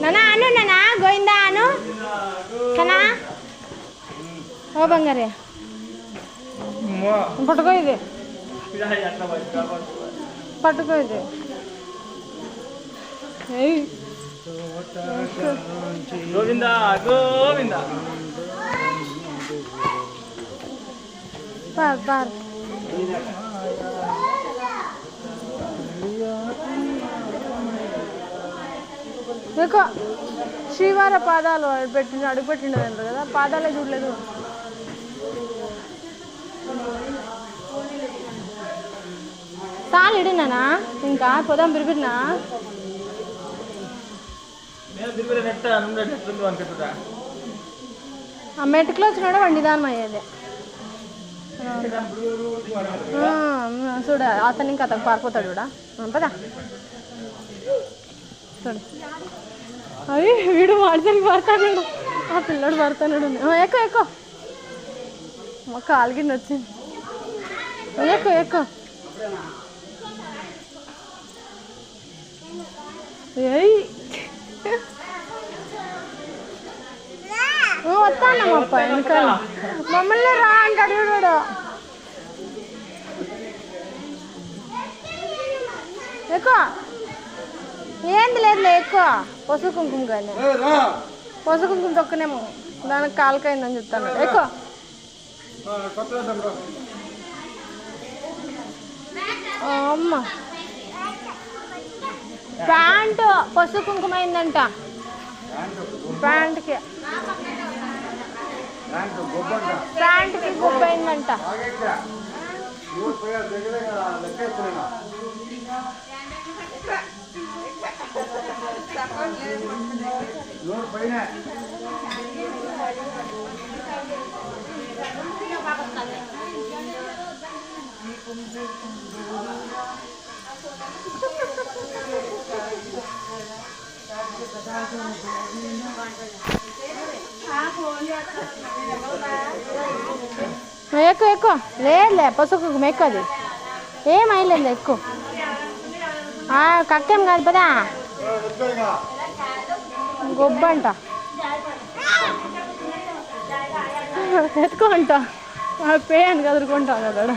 నానా అను నానా గోయిందా అను కనా ఓ బంగారే పట్టుకో ఇది పట్టుకో ఇది గోవింద గోవింద పార్ పార్ देखो శ్రీవార పాదాలు పెట్టిన అడుగు పెట్టిండదు కదా పాదాలే చూడలేదు చాలు ఇడినానా ఇంకా పొదాం బిరిగినా ఆ మెట్టుకులో వచ్చినాడు వండిదానం అయ్యేది చూడ అతను ఇంకా అతను పారిపోతాడు కూడా పదా చూడు అవి వీడు మాడిసరికి పడతాడు ఆ పిల్లడు పడతాడు ఎక్కువ ఎక్కువ మా కాలు కింద వచ్చింది ఎక్కువ ఎక్కువ ఏయ్ వస్తానమ్మప్ప వెనకాల మమ్మల్ని రా అంటాడు వీడు ఎక్కువ ఏంది లేదులే ఎక్కువ పసుపు కుంకుమ కానీ పసుపు కుంకుమ తొక్కనేమో దానికి కాలుకైందని చెప్తాను ఎక్కువ అమ్మ ప్యాంటు పసుపు కుంకుమ అయిందంట ప్యాంట్కి గుబ్బ అయిందంట ఎక్కువ ఎక్కువ లేదులే పసుపు ఎక్కువ అది ఏమైలేదు ఎక్కువ కక్కేం కాదు పదా గొబ్బంట ఎత్తుకుంటా పేయని కదురుకుంటా కదా